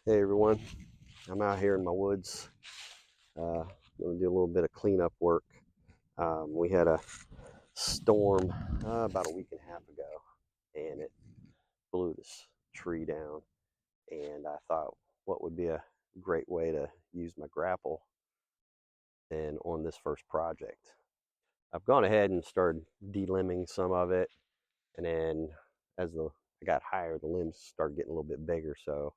Hey everyone, I'm out here in my woods. Going to do a little bit of cleanup work. We had a storm about a week and a half ago, and it blew this tree down. And I thought, what would be a great way to use my grapple than on this first project? I've gone ahead and started delimbing some of it, and then as I got higher, the limbs started getting a little bit bigger. So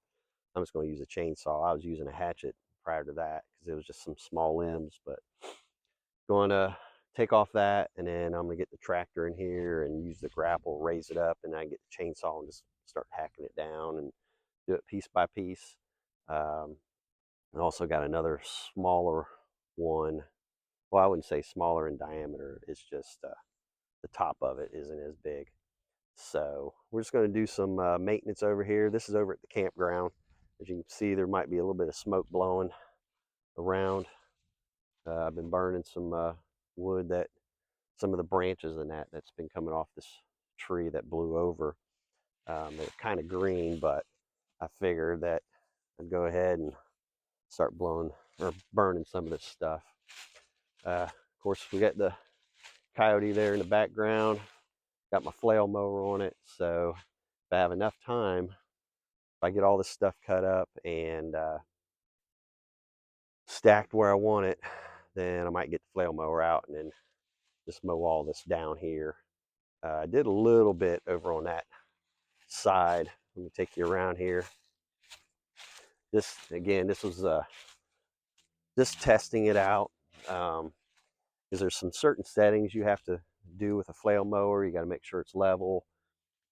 I'm just going to use a chainsaw. I was using a hatchet prior to that because it was just some small limbs, but going to take off that, and then I'm going to get the tractor in here and use the grapple, raise it up, and I get the chainsaw and just start hacking it down and do it piece by piece. I also got another smaller one. Well, I wouldn't say smaller in diameter. It's just the top of it isn't as big. So we're just going to do some maintenance over here. This is over at the campground. As you can see, there might be a little bit of smoke blowing around. I've been burning some wood, that some of the branches and that's been coming off this tree that blew over. They're kind of green, but I figured that I'd go ahead and start blowing or burning some of this stuff. Of course, we got the coyote there in the background. Got my flail mower on it, so if I have enough time, if I get all this stuff cut up and stacked where I want it, then I might get the flail mower out and then just mow all this down here. I did a little bit over on that side. Let me take you around here. This again, this was just testing it out, because there's some certain settings you have to do with a flail mower. You got to make sure it's level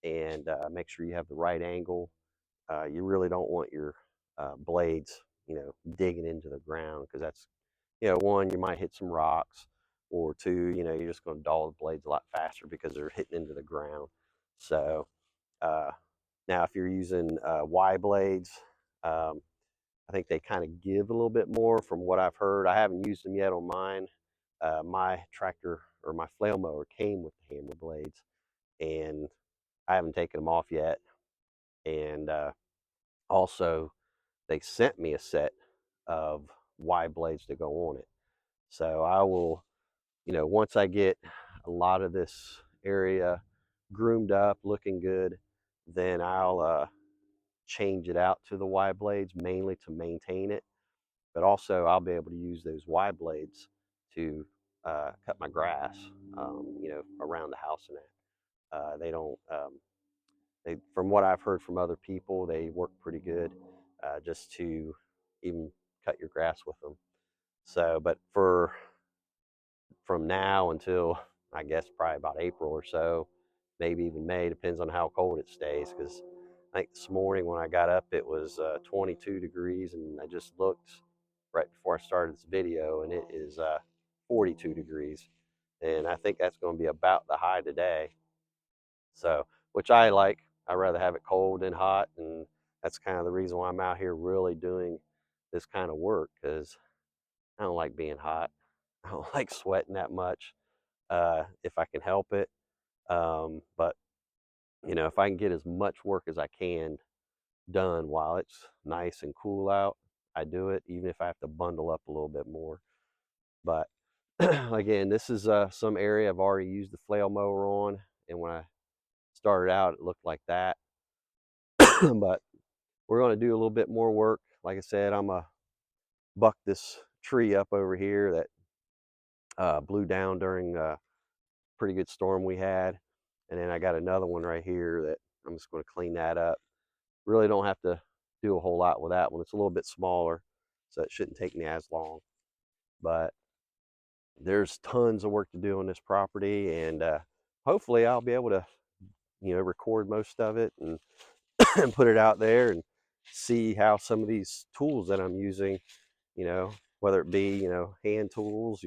and make sure you have the right angle. You really don't want your blades, digging into the ground, because that's, one, you might hit some rocks, or two, you're just going to dull the blades a lot faster because they're hitting into the ground. So uh, now, if you're using Y blades, um, I think they kind of give a little bit more from what I've heard. I haven't used them yet on mine. My tractor or my flail mower came with the hammer blades, and I haven't taken them off yet. And also, they sent me a set of Y blades to go on it. So I will, once I get a lot of this area groomed up, looking good, then I'll change it out to the Y blades, mainly to maintain it. But also, I'll be able to use those Y blades to cut my grass, around the house and that. They don't, from what I've heard from other people, they work pretty good, just to even cut your grass with them. So, but from now until, I guess, probably about April or so, maybe even May, depends on how cold it stays. Because I think this morning when I got up, it was 22 degrees, and I just looked right before I started this video, and it is 42 degrees. And I think that's going to be about the high today. So, which I like. I rather have it cold than hot, and that's kind of the reason why I'm out here really doing this kind of work, because I don't like being hot. I don't like sweating that much, if I can help it. But if I can get as much work as I can done while it's nice and cool out, I do it, even if I have to bundle up a little bit more. But again, this is some area I've already used the flail mower on, and when I started out, it looked like that. But we're going to do a little bit more work. Like I said, I'm going to buck this tree up over here that blew down during a pretty good storm we had. And then I got another one right here that I'm just going to clean that up. Really don't have to do a whole lot with that one. It's a little bit smaller, so it shouldn't take me as long. But there's tons of work to do on this property, and hopefully I'll be able to, record most of it and, and put it out there and see how some of these tools that I'm using, whether it be, hand tools,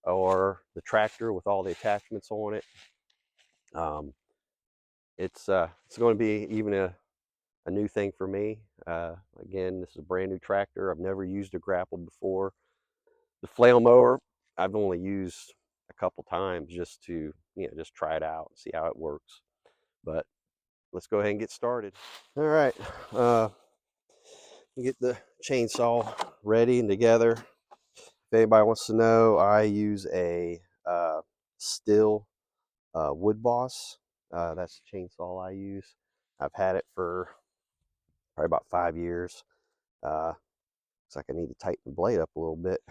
or the tractor with all the attachments on it. It's going to be even a new thing for me. Again, this is a brand new tractor. I've never used a grapple before. The flail mower, I've only used a couple times just to, just try it out and see how it works. But let's go ahead and get started. All right. get the chainsaw ready and together. If anybody wants to know, I use a Stihl Wood Boss. That's the chainsaw I use. I've had it for probably about 5 years. Looks like I need to tighten the blade up a little bit.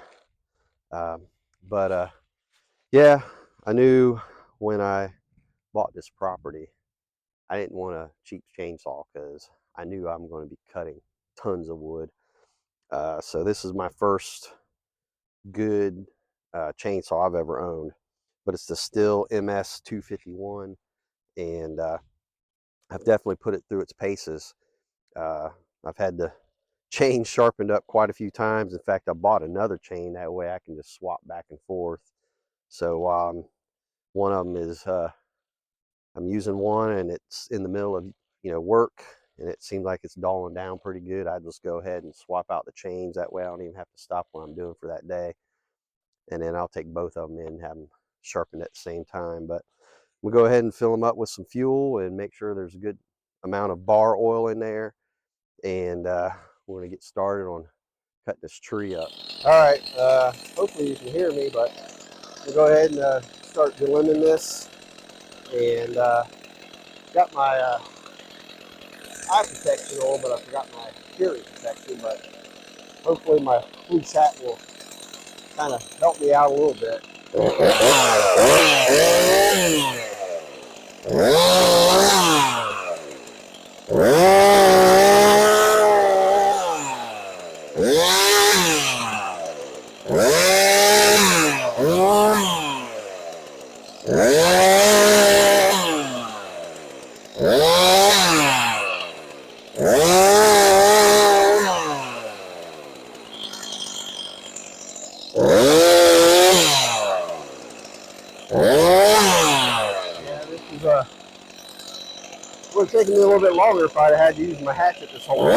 But yeah, I knew when I bought this property, I didn't want a cheap chainsaw because I knew I'm going to be cutting tons of wood. So this is my first good chainsaw I've ever owned, but it's the Stihl MS 251, and I've definitely put it through its paces. I've had the chain sharpened up quite a few times. In fact, I bought another chain that way I can just swap back and forth. So one of them is I'm using one and it's in the middle of work, and it seems like it's dulling down pretty good. I just go ahead and swap out the chains. That way I don't even have to stop what I'm doing for that day. And then I'll take both of them in and have them sharpened at the same time. But we'll go ahead and fill them up with some fuel and make sure there's a good amount of bar oil in there. And we're going to get started on cutting this tree up. All right, hopefully you can hear me, but we'll go ahead and start delimbing this. And got my eye protection on, but I forgot my hearing protection. But hopefully my fleece hat will kind of help me out a little bit. Would have taken me a little bit longer if I'd had to use my hatchet this whole time.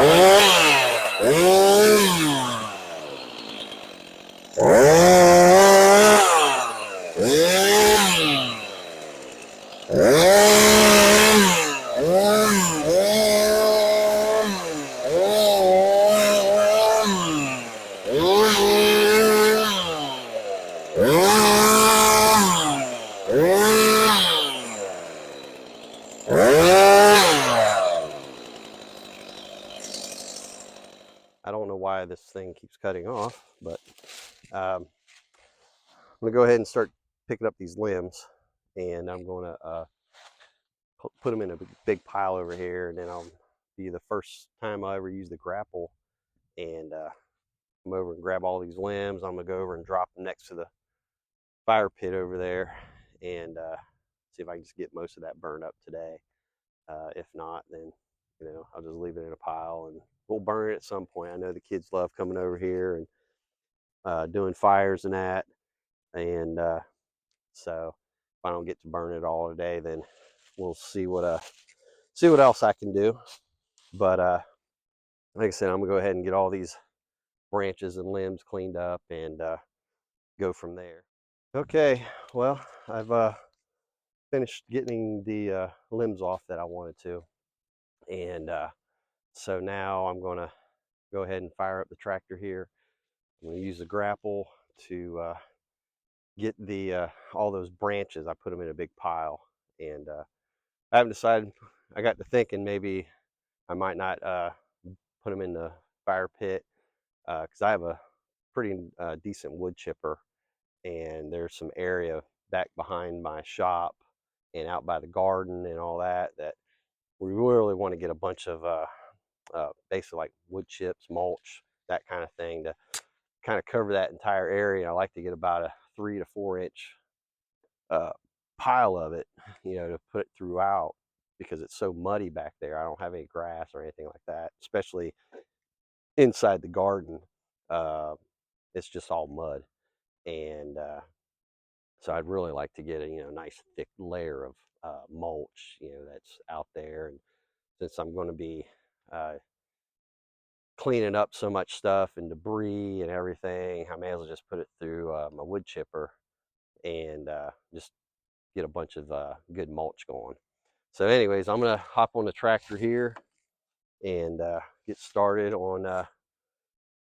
I don't know why this thing keeps cutting off, but I'm going to go ahead and start picking up these limbs, and I'm going to put them in a big pile over here, and then I'll be the first time I ever use the grapple, and come over and grab all these limbs. I'm going to go over and drop them next to the fire pit over there, and see if I can just get most of that burned up today. If not, then I'll just leave it in a pile and we'll burn it at some point. I know the kids love coming over here and doing fires and that, and so if I don't get to burn it all today, then we'll see what else I can do. But like I said, I'm gonna go ahead and get all these branches and limbs cleaned up and go from there. Okay, well, I've finished getting the limbs off that I wanted to, and so now I'm going to go ahead and fire up the tractor here. I'm going to use the grapple to get the all those branches. I put them in a big pile, and I haven't decided. I got to thinking maybe I might not put them in the fire pit because I have a pretty decent wood chipper, and there's some area back behind my shop and out by the garden and all that we really want to get a bunch of basically like wood chips, mulch, that kind of thing to kind of cover that entire area. I like to get about a 3 to 4 inch pile of it, to put it throughout because it's so muddy back there. I don't have any grass or anything like that, especially inside the garden. It's just all mud, and so I'd really like to get a nice thick layer of mulch, that's out there. And since I'm going to be cleaning up so much stuff and debris and everything, I may as well just put it through my wood chipper and just get a bunch of good mulch going. So anyways, I'm going to hop on the tractor here and get started on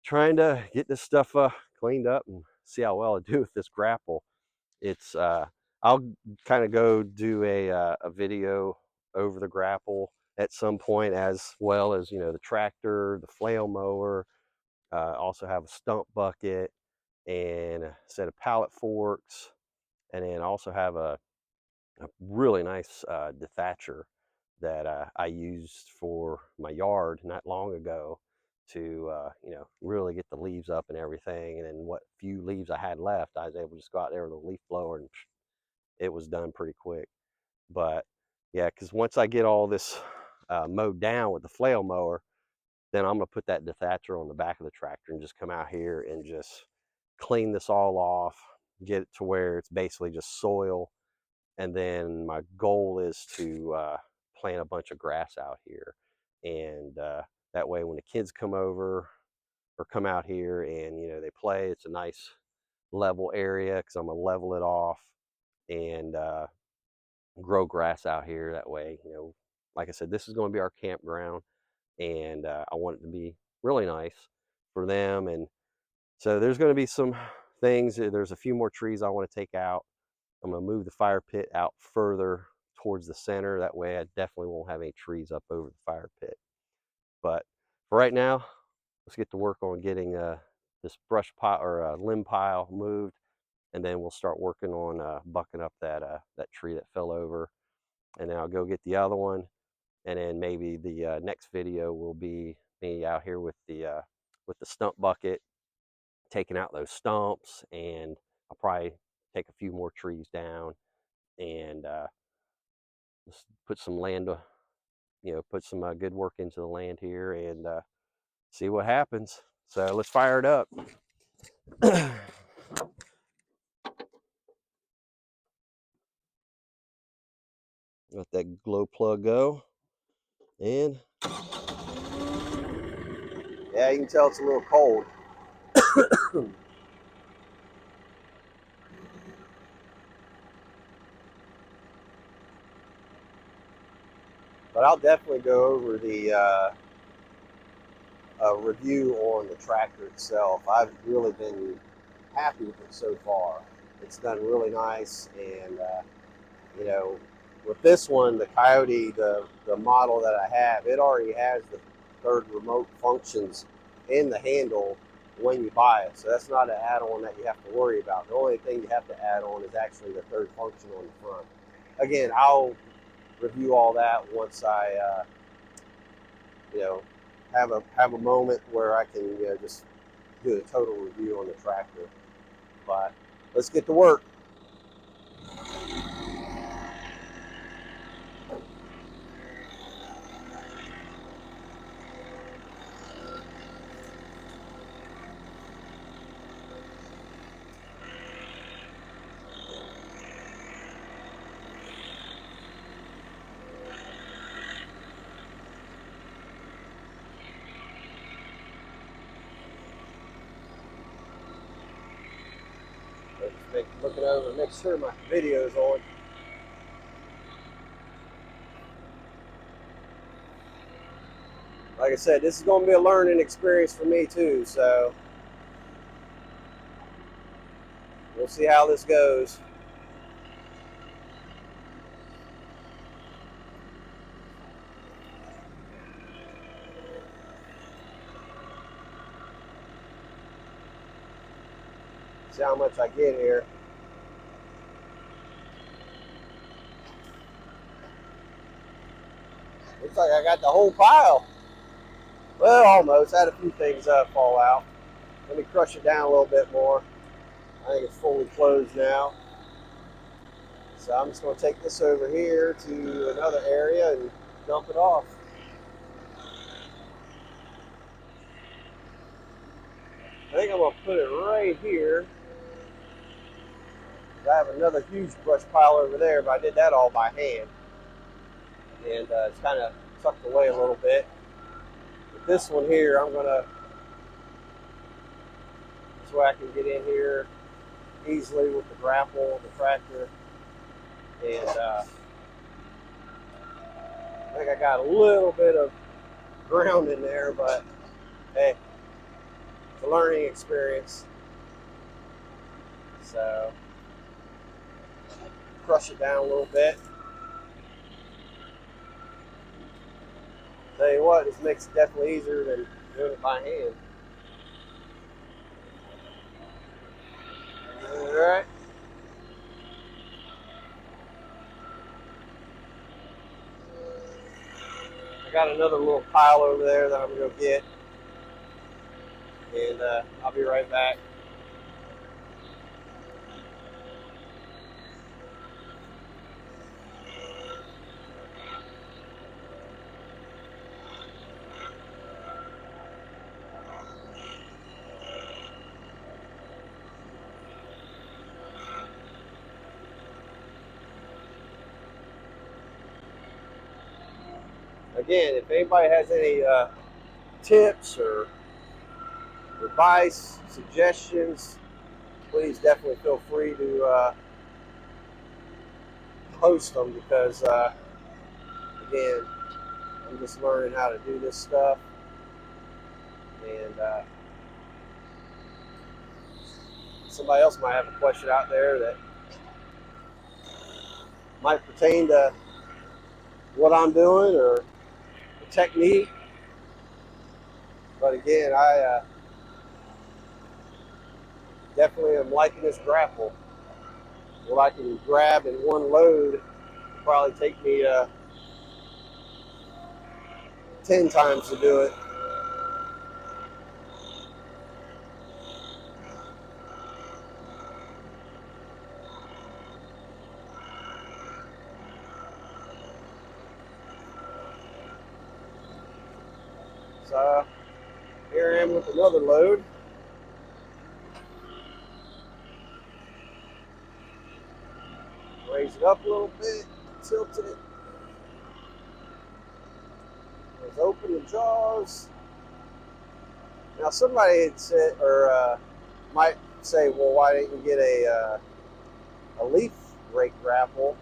trying to get this stuff cleaned up and see how well I do with this grapple. It's I'll kind of go do a video over the grapple at some point, as well as, you know, the tractor, the flail mower. Also have a stump bucket and a set of pallet forks, and then also have a really nice dethatcher that I used for my yard not long ago to you know, really get the leaves up and everything. And then what few leaves I had left, I was able to just go out there with a leaf blower and it was done pretty quick. But yeah, because once I get all this mowed down with the flail mower, then I'm gonna put that dethatcher on the back of the tractor and just come out here and just clean this all off, get it to where it's basically just soil. And then my goal is to plant a bunch of grass out here, and that way when the kids come over or come out here and, you know, they play, it's a nice level area, because I'm gonna level it off and grow grass out here. That way, you know, like I said, this is going to be our campground, and I want it to be really nice for them. And so there's going to be some things. There's a few more trees I want to take out. I'm going to move the fire pit out further towards the center. That way I definitely won't have any trees up over the fire pit. But for right now, let's get to work on getting this brush pile or limb pile moved, and then we'll start working on bucking up that tree that fell over. And then I'll go get the other one, and then maybe the next video will be me out here with the stump bucket, taking out those stumps, and I'll probably take a few more trees down and just put some land, you know, put some good work into the land here, and see what happens. So let's fire it up. Let that glow plug go, and yeah, you can tell it's a little cold. But I'll definitely go over the review on the tractor itself. I've really been happy with it so far. It's done really nice, and you know, with this one, the Coyote, the model that I have, it already has the third remote functions in the handle when you buy it. So that's not an add-on that you have to worry about. The only thing you have to add on is actually the third function on the front. Again, I'll review all that once I, you know, have a moment where I can, you know, just do a total review on the tractor. But let's get to work. Looking over, make sure my video's on. Like I said, this is going to be a learning experience for me too, so we'll see how this goes. See how much I get here. Looks like I got the whole pile. Well, almost. I had a few things fall out. Let me crush it down a little bit more. I think it's fully closed now. So I'm just going to take this over here to another area and dump it off. I think I'm going to put it right here. I have another huge brush pile over there, but I did that all by hand. And it's kind of tucked away a little bit. But this one here, I'm going to, this way I can get in here easily with the grapple, the tractor. And I think I got a little bit of ground in there, but hey, It's a learning experience. So crush it down a little bit. Tell you what, this makes it definitely easier than doing it by hand. Alright. I got another little pile over there that I'm going to go get. And I'll be right back. Again, if anybody has any tips or advice, suggestions, please definitely feel free to post them, because again, I'm just learning how to do this stuff, and somebody else might have a question out there that might pertain to what I'm doing or the technique. But again, I definitely am liking this grapple. What I can grab in one load will probably take me 10 times to do it. So here I am with another load. Raise it up a little bit, tilt it. Let's open the jaws. Now somebody had said, or might say, well, why didn't you get a leaf rake grapple?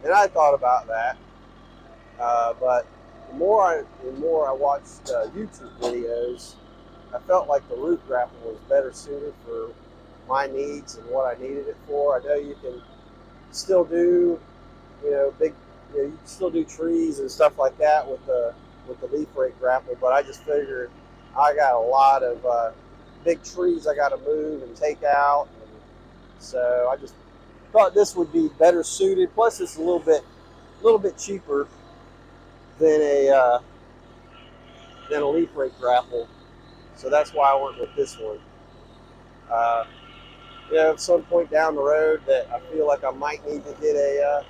And I thought about that, but the more I watched YouTube videos, I felt like the root grapple was better suited for my needs and what I needed it for. I know you can still do, big, you can still do trees and stuff like that with the leaf rake grapple, but I just figured I got a lot of big trees I got to move and take out, and so I just thought this would be better suited. Plus, it's a little bit cheaper than a leaf rake grapple, so that's why I went with this one. At some point down the road that I feel like I might need to get a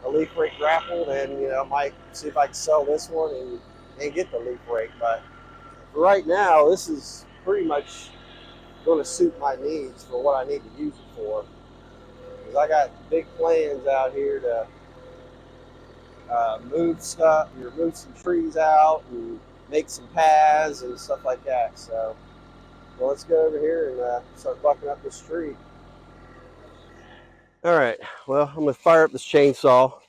leaf rake grapple, then I might see if I can sell this one and get the leaf rake. But for right now, this is pretty much going to suit my needs for what I need to use it for. Because I got big plans out here to move some trees out and make some paths and stuff like that. So, well, let's go over here and start bucking up this tree. All right, well, I'm going to fire up this chainsaw,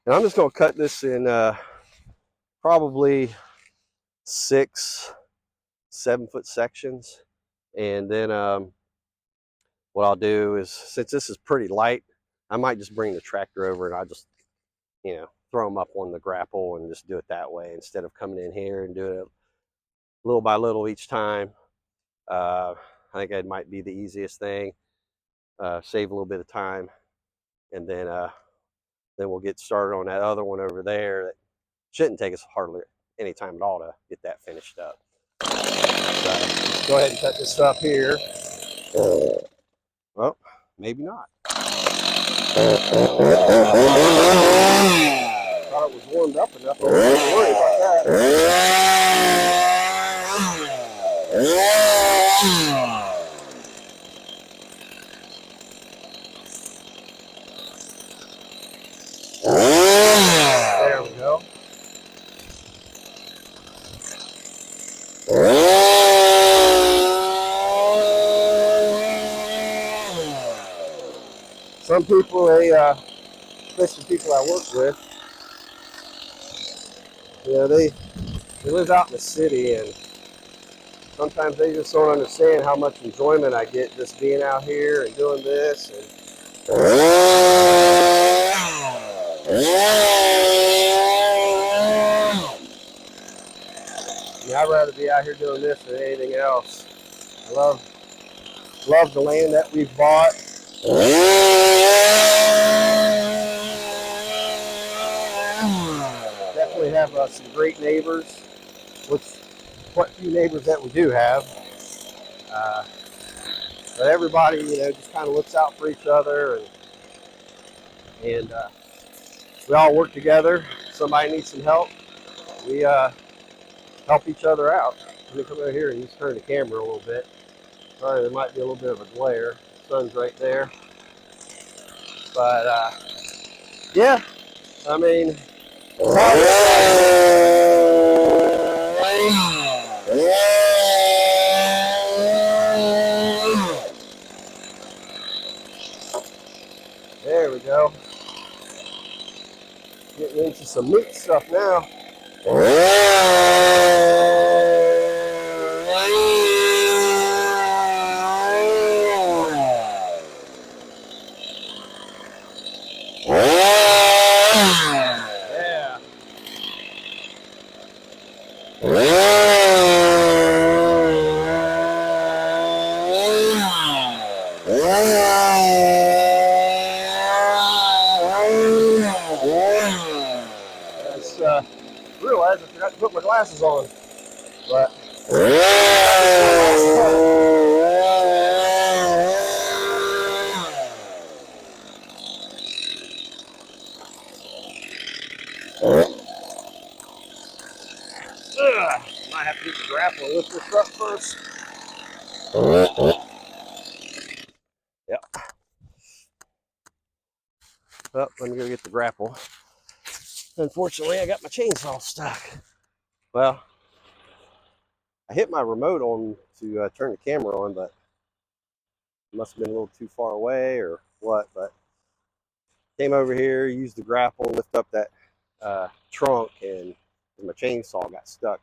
and I'm just going to cut this in probably 6-7 foot sections. And then what I'll do is, since this is pretty light, I might just bring the tractor over and I'll just, throw them up on the grapple and just do it that way instead of coming in here and doing it little by little each time. I think that might be the easiest thing. Save a little bit of time, and then we'll get started on that other one over there. That shouldn't take us hardly any time at all to get that finished up. So let's go ahead and cut this up here. Well, maybe not. Thought it was warmed up enough. I wasn't worried about that. There we go. Some people, especially people I work with, they live out in the city, and sometimes they just don't understand how much enjoyment I get just being out here and doing this. And I'd rather be out here doing this than anything else. I love the land that we've bought. Definitely have some great neighbors, which what few neighbors that we do have. But everybody, just kind of looks out for each other, and we all work together. If somebody needs some help, we help each other out. Let me come over here and just turn the camera a little bit. Sorry, there might be a little bit of a glare. The sun's right there. But yeah, I mean, there we go. Getting into some meat stuff now. Realized I forgot to put my glasses on, but might have to get the grapple and lift this up first. Yep. Oh, let me go get the grapple. Unfortunately, I got my chainsaw stuck. Well, I hit my remote on to turn the camera on, but it must have been a little too far away or what. But came over here, used the grapple, lift up that trunk, and my chainsaw got stuck.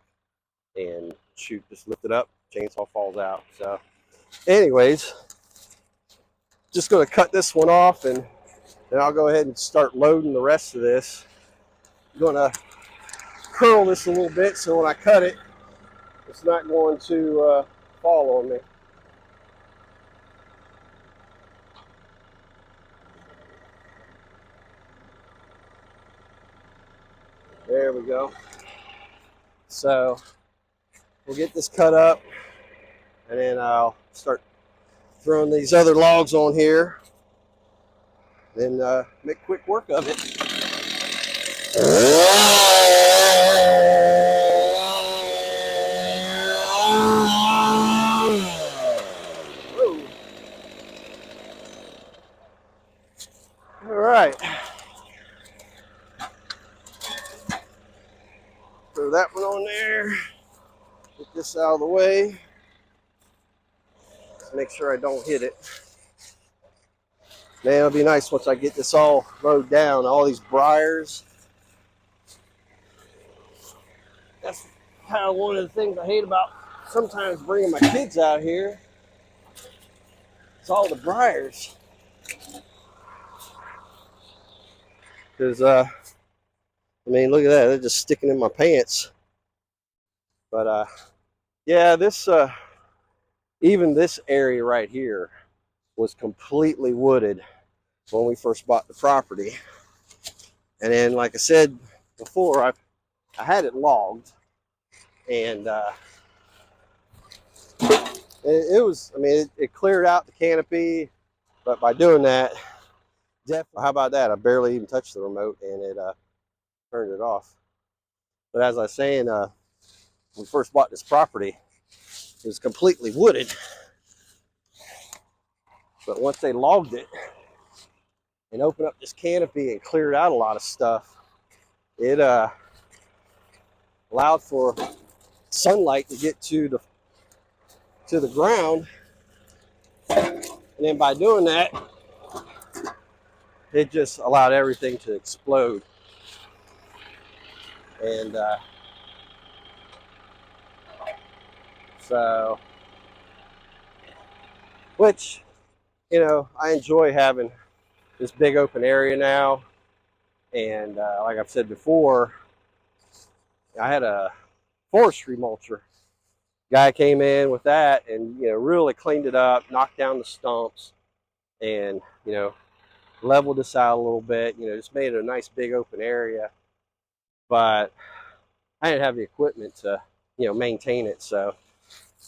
And shoot, just lift it up, chainsaw falls out. So, anyways, just going to cut this one off, and then I'll go ahead and start loading the rest of this. I'm going to curl this a little bit so when I cut it, it's not going to fall on me. There we go. So we'll get this cut up, and then I'll start throwing these other logs on here, then make quick work of it. All right. Throw that one on there. Get this out of the way. Let's make sure I don't hit it. Man, it'll be nice once I get this all mowed down. All these briars. That's kind of one of the things I hate about sometimes bringing my kids out here. It's all the briars. Because, I mean, look at that. They're just sticking in my pants. But, yeah, this, even this area right here was completely wooded when we first bought the property. And then, like I said before, I had it logged. And it was, I mean, it cleared out the canopy. But by doing that, definitely, how about that? I barely even touched the remote, and it turned it off. But as I was saying, when we first bought this property, it was completely wooded. But once they logged it and opened up this canopy and cleared out a lot of stuff, it allowed for sunlight to get to the ground. And then by doing that, it just allowed everything to explode. And So, which, I enjoy having this big open area now. And like I've said before, I had a forestry mulcher. Guy came in with that and, really cleaned it up, knocked down the stumps, and, leveled this out a little bit, just made it a nice big open area. But I didn't have the equipment to, maintain it. So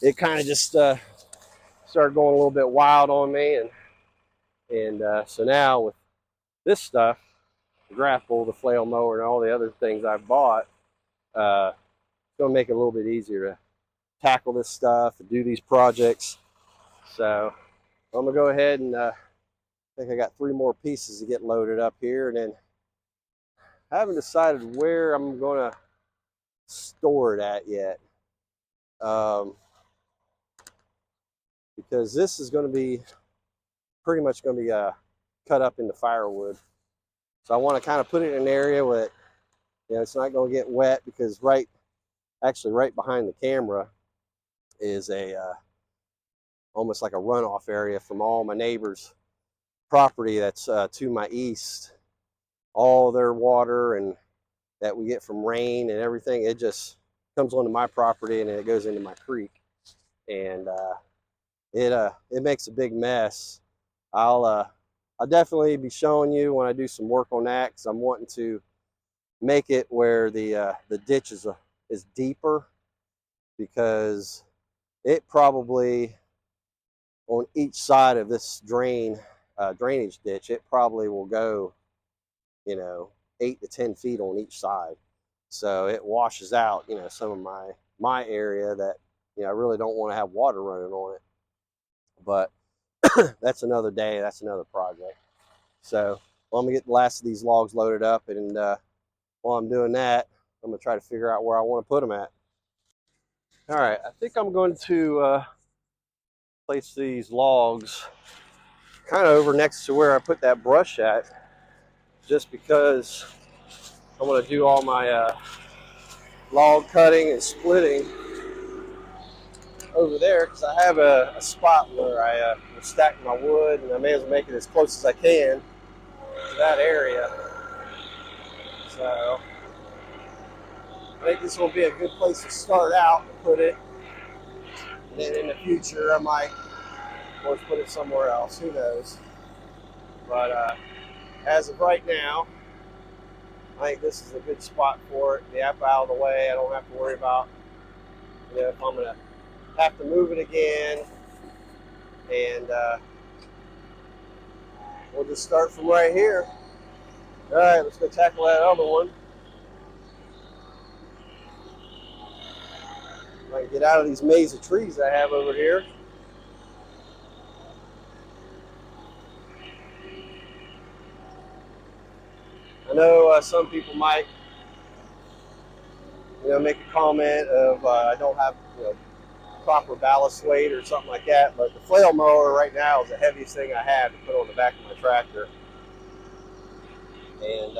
it kind of just started going a little bit wild on me. And so now with this stuff, the grapple, the flail mower, and all the other things I've bought, it's going to make it a little bit easier to tackle this stuff and do these projects. So I'm going to go ahead and I think I got 3 more pieces to get loaded up here. And then I haven't decided where I'm going to store it at yet. Because this is going to be pretty much going to be cut up into firewood. So I want to kind of put it in an area where it's not going to get wet, because actually right behind the camera is almost like a runoff area from all my neighbors' property that's to my east. All their water and that we get from rain and everything, it just comes onto my property and then it goes into my creek, and it makes a big mess. I'll definitely be showing you when I do some work on that, because I'm wanting to make it where the ditch is deeper, because it probably, on each side of this drainage ditch, it probably will go 8 to 10 feet on each side. So it washes out some of my area that I really don't want to have water running on it. But that's another day, that's another project. So I'm gonna get the last of these logs loaded up, and while I'm doing that, I'm gonna try to figure out where I want to put them at. All right, I think I'm going to place these logs kind of over next to where I put that brush at, just because I'm going to do all my log cutting and splitting over there, because I have a spot where I will stack my wood, and I may as well make it as close as I can to that area. So I think this will be a good place to start out and put it. And then in the future, I might, of course, put it somewhere else. Who knows? But as of right now, I think this is a good spot for it. The app out of the way. I don't have to worry about if I'm going to have to move it again. And we'll just start from right here. All right, let's go tackle that other one. If I can get out of these maze of trees I have over here. I know some people might, make a comment of I don't have, proper ballast weight or something like that. But the flail mower right now is the heaviest thing I have to put on the back of my tractor, and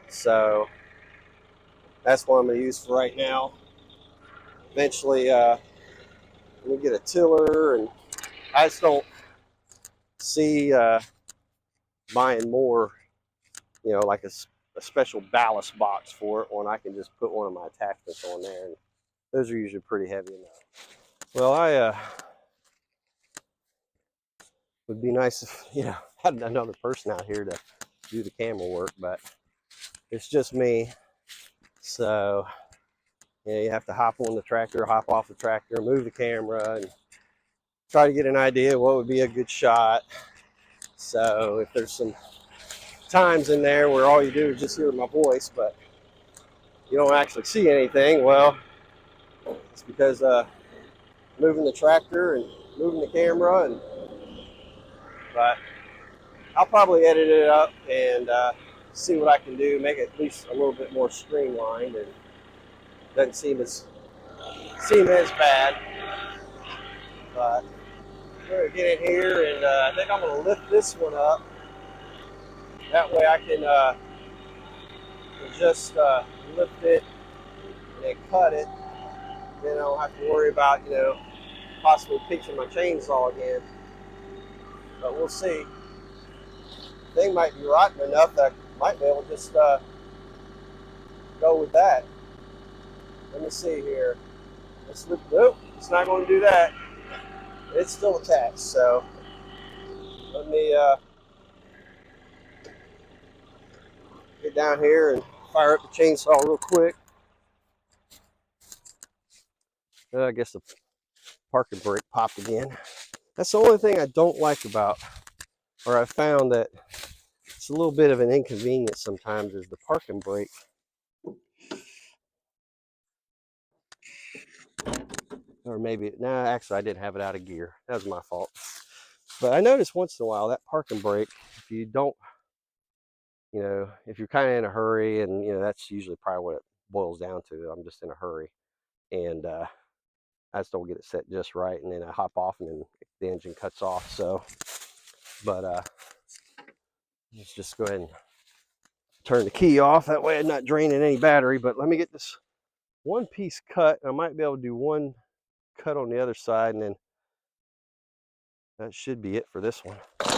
so that's what I'm going to use for right now. Eventually, we'll get a tiller, and I just don't see buying more, like a special ballast box for it, when I can just put one of my attachments on there, and those are usually pretty heavy enough. Well, I would be nice if had another person out here to do the camera work, but it's just me. So you have to hop on the tractor, hop off the tractor, move the camera, and try to get an idea of what would be a good shot. So if there's some times in there where all you do is just hear my voice, but you don't actually see anything, well, it's because moving the tractor and moving the camera. But I'll probably edit it up and see what I can do, make it at least a little bit more streamlined, and doesn't seem as bad. But we're gonna get in here, and I think I'm gonna lift this one up. That way I can just lift it and then cut it Then I don't have to worry about, possibly pinching my chainsaw again. But we'll see. The thing might be rotten enough that I might be able to just go with that. Let me see here. Nope, it's not going to do that. It's still attached, so let me get down here and fire up the chainsaw real quick. I guess the parking brake popped again. That's the only thing I don't like about, or I found that it's a little bit of an inconvenience sometimes, is the parking brake. Or maybe, nah, actually I didn't have it out of gear. That was my fault. But I noticed once in a while that parking brake, if you don't, if you're kind of in a hurry, and that's usually probably what it boils down to. I'm just in a hurry, and I just don't get it set just right, and then I hop off, and then the engine cuts off. So, but let's just go ahead and turn the key off. That way I'm not draining any battery. But let me get this one piece cut. I might be able to do one cut on the other side, and then that should be it for this one. Yeah,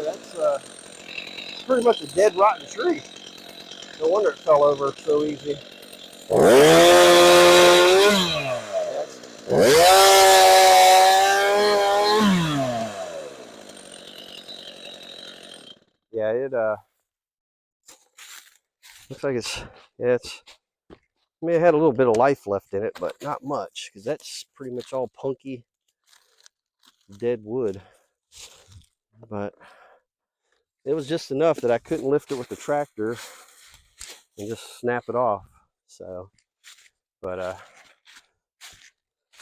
that's pretty much a dead rotten tree. No wonder it fell over so easy. Yeah, it looks like I mean, it had a little bit of life left in it, but not much, because that's pretty much all punky, dead wood. But it was just enough that I couldn't lift it with the tractor and just snap it off. So, but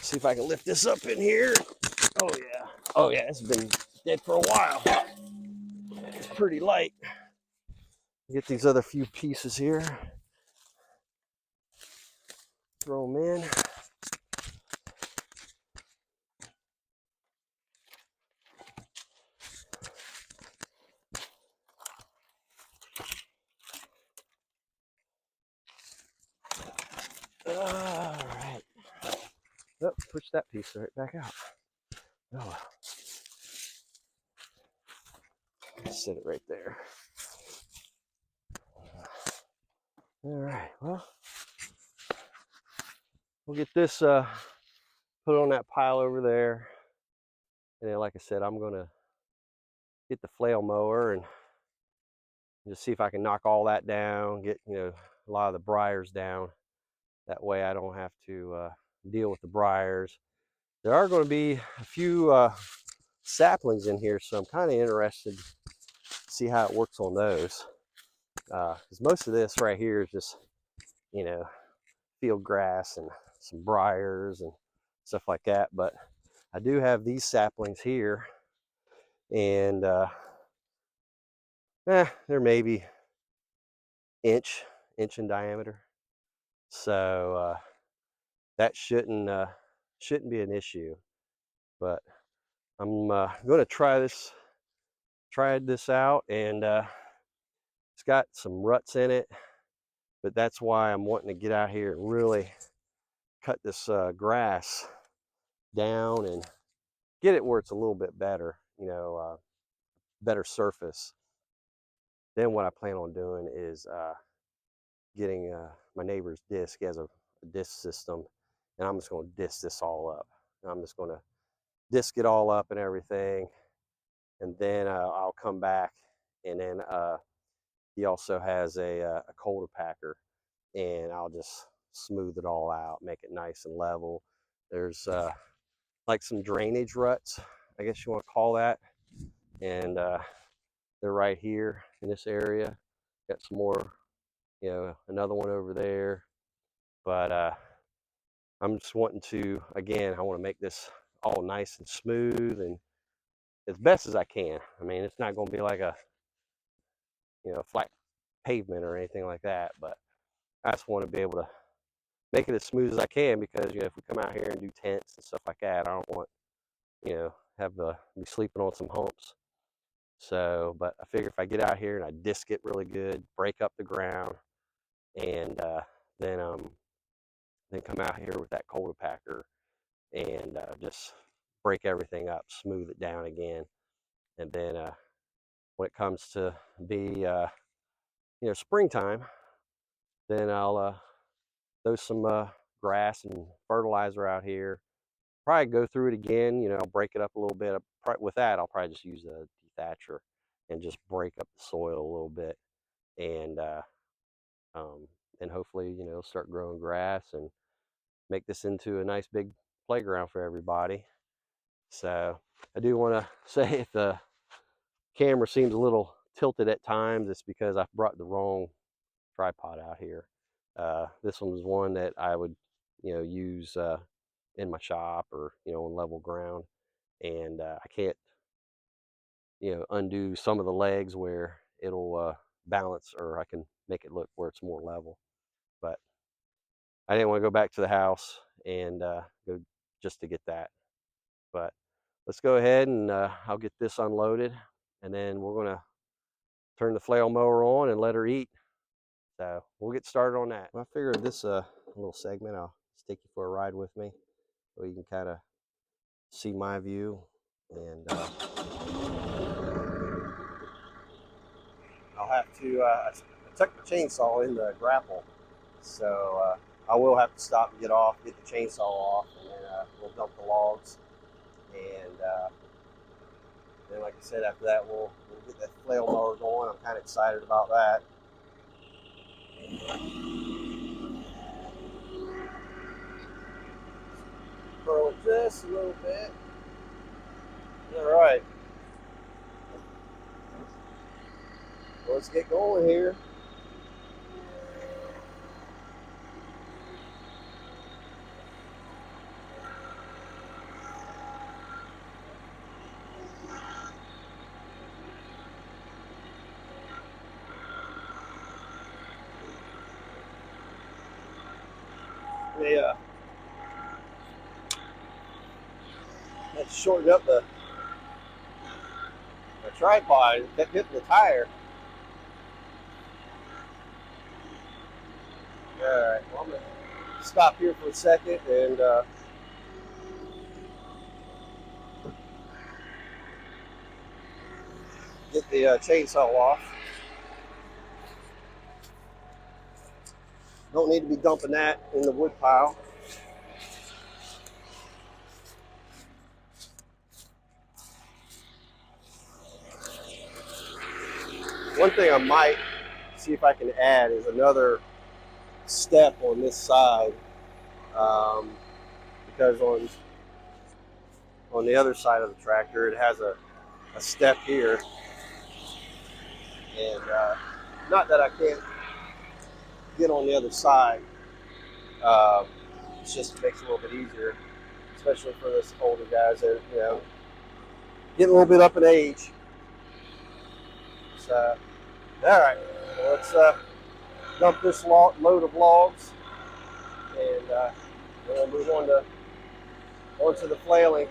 see if I can lift this up in here. Oh yeah, it's been dead for a while. It's pretty light. Get these other few pieces here, throw them in. All right. Oh, push that piece right back out. Oh, set it right there. All right. Well, we'll get this put it on that pile over there, and then, like I said, I'm gonna get the flail mower and just see if I can knock all that down. Get a lot of the briars down. That way, I don't have to deal with the briars. There are going to be a few saplings in here, so I'm kind of interested to see how it works on those. Because most of this right here is just, field grass and some briars and stuff like that. But I do have these saplings here, and they're maybe inch in diameter. So that shouldn't be an issue. But I'm going to try this out, and it's got some ruts in it, but that's why I'm wanting to get out here and really cut this grass down and get it where it's a little bit better, better surface. Then what I plan on doing is getting my neighbor's disc. He has a disc system, and I'm just going to disc this all up. I'm just going to disc it all up and everything, and then I'll come back, and then he also has a coulter packer, and I'll just smooth it all out, make it nice and level. There's like some drainage ruts, I guess you want to call that, and they're right here in this area. Got some more, another one over there, but I'm just wanting to, again, I want to make this all nice and smooth and as best as I can. I mean, it's not going to be like a flat pavement or anything like that, but I just want to be able to make it as smooth as I can, because if we come out here and do tents and stuff like that, I don't want have to be sleeping on some humps. So, but I figure if I get out here and I disc it really good, break up the ground, and then come out here with that cultipacker and just break everything up, smooth it down again, and then when it comes to be springtime, then I'll throw some grass and fertilizer out here. Probably go through it again, break it up a little bit. With that, I'll probably just use a dethatcher and just break up the soil a little bit, and um, and hopefully, start growing grass and make this into a nice big playground for everybody. So I do want to say if the camera seems a little tilted at times, it's because I brought the wrong tripod out here. This one was one that I would, use in my shop or on level ground, and I can't, undo some of the legs where it'll balance, or I can make it look where it's more level. But I didn't want to go back to the house and go just to get that. But let's go ahead and I'll get this unloaded, and then we're gonna turn the flail mower on and let her eat. So we'll get started on that. Well, I figured this little segment, I'll just take you for a ride with me so you can kind of see my view. And I'll have to, I tucked the chainsaw in the grapple, so I will have to stop and get the chainsaw off, and then we'll dump the logs. And then, like I said, after that, we'll get that flail mower going. I'm kind of excited about that. Curl it just a little bit. All right. Well, let's get going here. Yeah. Let's shorten up the tripod. It kept hitting the tire. All right. Well, I'm going to stop here for a second and get the chainsaw off. Don't need to be dumping that in the wood pile. One thing I might see if I can add is another step on this side, because on the other side of the tractor it has a step here, and not that I can't get on the other side. It just makes it a little bit easier, especially for us older guys that get a little bit up in age. So, all right, well, let's dump this load of logs, and we'll move onto the flailing.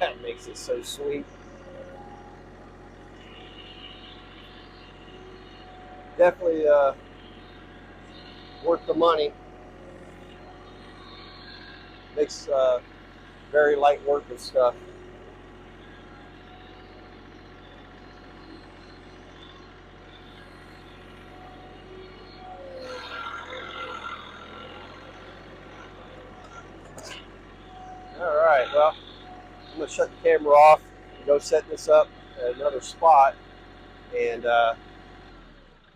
That makes it so sweet. Definitely worth the money. Makes very light work and stuff. All right, well, I'm gonna shut the camera off and go set this up at another spot, and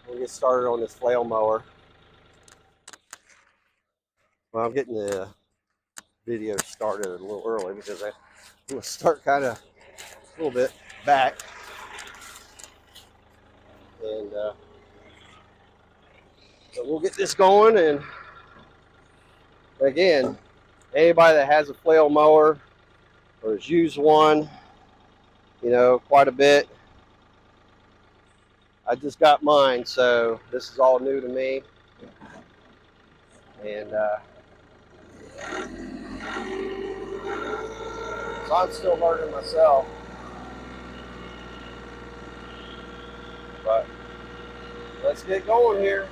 we'll get started on this flail mower. Well, I'm getting the video started a little early because I'm gonna start kind of a little bit back, and So we'll get this going, and again, anybody that has a flail mower or has used one, you know, quite a bit. I just got mine, so this is all new to me. And so I'm still learning myself. But let's get going here.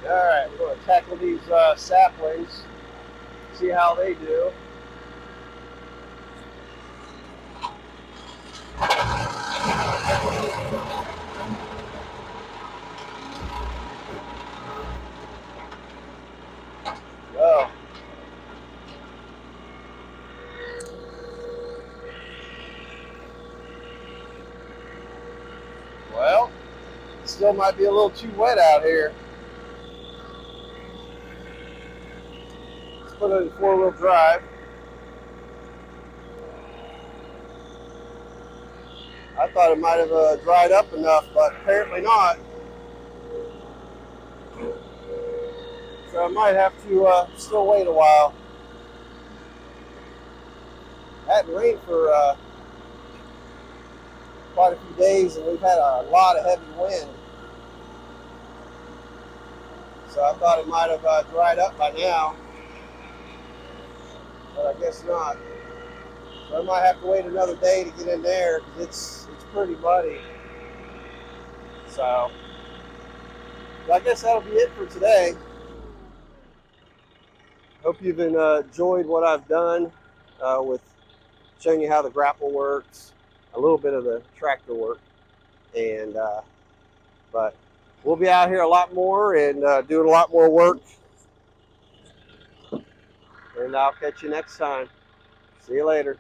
All right, we're going to tackle these saplings, see how they do. Oh. Well, it still might be a little too wet out here. Let's put it in four-wheel drive. I thought it might have dried up enough, but apparently not. So I might have to still wait a while. It hadn't rained for quite a few days, and we've had a lot of heavy wind. So I thought it might have dried up by now, but I guess not. So I might have to wait another day to get in there because it's pretty muddy. So I guess that'll be it for today. Hope you've enjoyed what I've done with showing you how the grapple works, a little bit of the tractor work, and but we'll be out here a lot more and doing a lot more work. And I'll catch you next time. See you later.